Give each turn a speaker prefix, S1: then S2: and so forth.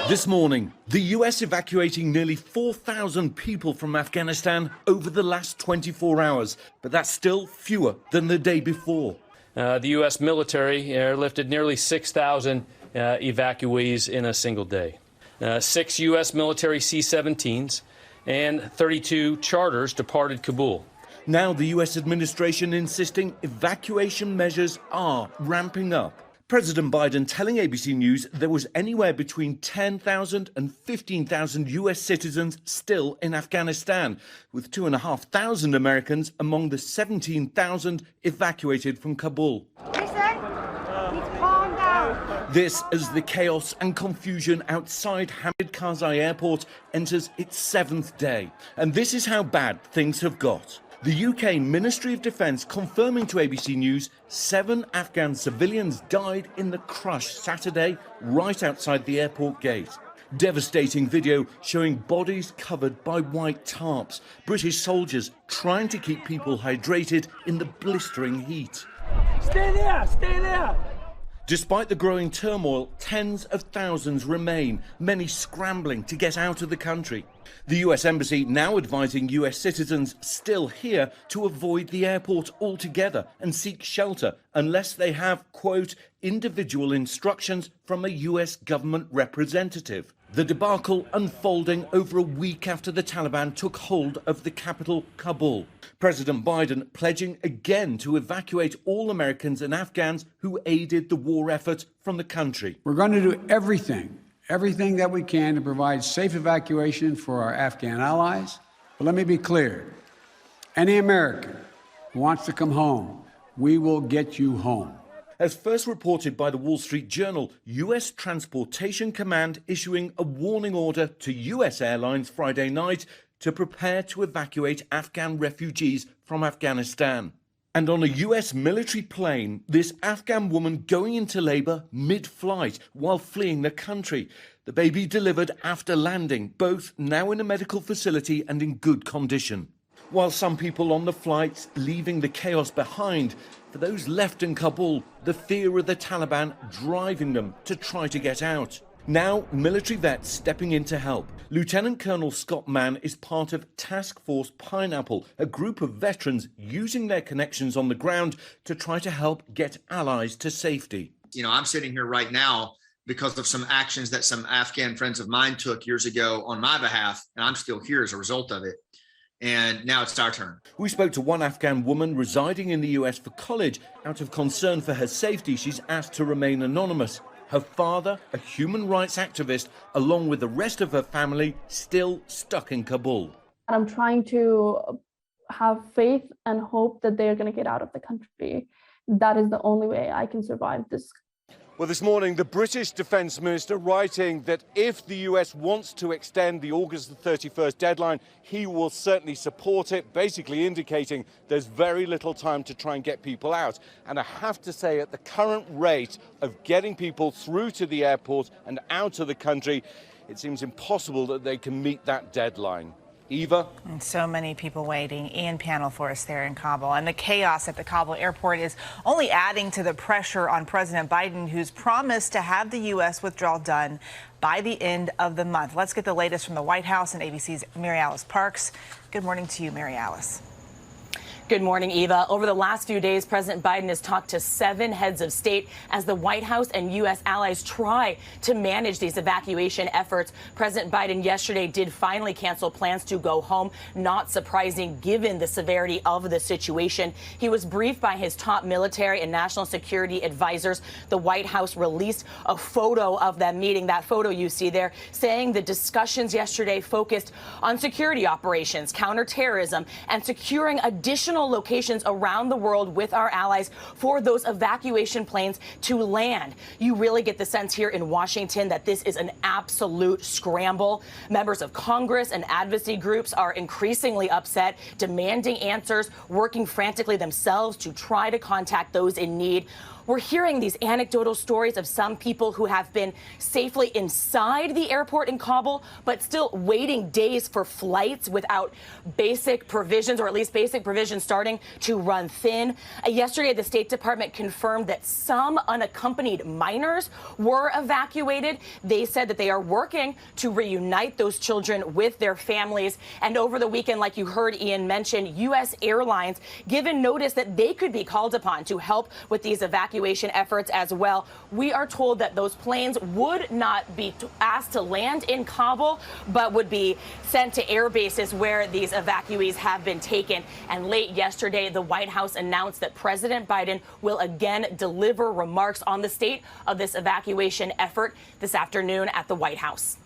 S1: This morning, the US evacuating nearly 4,000 people from Afghanistan over the last 24 hours, but that's still fewer than the day before.
S2: The U.S. military airlifted nearly 6,000 evacuees in a single day. 6 U.S. military C-17s and 32 charters departed Kabul.
S1: Now the US administration insisting evacuation measures are ramping up. President Biden telling ABC News there was anywhere between 10,000 and 15,000 US citizens still in Afghanistan, with 2,500 Americans among the 17,000 evacuated from Kabul. This as the chaos and confusion outside Hamid Karzai Airport enters its 7th day. And this is how bad things have got. The UK Ministry of Defence confirming to ABC News 7 Afghan civilians died in the crush Saturday right outside the airport gate. Devastating video showing bodies covered by white tarps. British soldiers trying to keep people hydrated in the blistering heat.
S3: Stay there! Stay there!
S1: Despite the growing turmoil, tens of thousands remain, many scrambling to get out of the country. The US Embassy now advising US citizens still here to avoid the airport altogether and seek shelter unless they have, quote, individual instructions from a US government representative. The debacle unfolding over a week after the Taliban took hold of the capital, Kabul. President Biden pledging again to evacuate all Americans and Afghans who aided the war effort from the country.
S4: We're going to do everything that we can to provide safe evacuation for our Afghan allies. But let me be clear. Any American who wants to come home, we will get you home.
S1: As first reported by the Wall Street Journal, US Transportation Command issuing a warning order to US airlines Friday night to prepare to evacuate Afghan refugees from Afghanistan. And on a US military plane, this Afghan woman going into labor mid-flight while fleeing the country. The baby delivered after landing, both now in a medical facility and in good condition. While some people on the flights leaving the chaos behind, for those left in Kabul, the fear of the Taliban driving them to try to get out. Now, military vets stepping in to help. Lieutenant Colonel Scott Mann is part of Task Force Pineapple, a group of veterans using their connections on the ground to try to help get allies to safety.
S5: You know, I'm sitting here right now because of some actions that some Afghan friends of mine took years ago on my behalf, and I'm still here as a result of it. And now it's our turn.
S1: We spoke to one Afghan woman residing in the US for college. Out of concern for her safety, she's asked to remain anonymous. Her father, a human rights activist, along with the rest of her family, still stuck in Kabul.
S6: I'm trying to have faith and hope that they're going to get out of the country. That is the only way I can survive this.
S1: Well, this morning, the British Defence Minister writing that if the US wants to extend the August the 31st deadline, he will certainly support it, basically indicating there's very little time to try and get people out. And I have to say, at the current rate of getting people through to the airport and out of the country, it seems impossible that they can meet that deadline. Eva?
S7: And so many people waiting. Ian Panel for us there in Kabul. And the chaos at the Kabul airport is only adding to the pressure on President Biden, who's promised to have the U.S. withdrawal done by the end of the month. Let's get the latest from the White House and ABC's Mary Alice Parks. Good morning to you, Mary Alice.
S8: Good morning, Eva. Over the last few days, President Biden has talked to 7 heads of state as the White House and U.S. allies try to manage these evacuation efforts. President Biden yesterday did finally cancel plans to go home, not surprising given the severity of the situation. He was briefed by his top military and national security advisors. The White House released a photo of that meeting, that photo you see there, saying the discussions yesterday focused on security operations, counterterrorism, and securing additional locations around the world with our allies for those evacuation planes to land. You really get the sense here in Washington that this is an absolute scramble. Members of Congress and advocacy groups are increasingly upset, demanding answers, working frantically themselves to try to contact those in need. we're hearing these anecdotal stories of some people who have been safely inside the airport in Kabul, but still waiting days for flights without basic provisions, or at least basic provisions starting to run thin. Yesterday, the State Department confirmed that some unaccompanied minors were evacuated. They said that they are working to reunite those children with their families. And over the weekend, like you heard Ian mention, U.S. airlines given notice that they could be called upon to help with these evacuation efforts as well. We are told that those planes would not be asked to land in Kabul, but would be sent to air bases where these evacuees have been taken. And late yesterday, the White House announced that President Biden will again deliver remarks on the state of this evacuation effort this afternoon at the White House.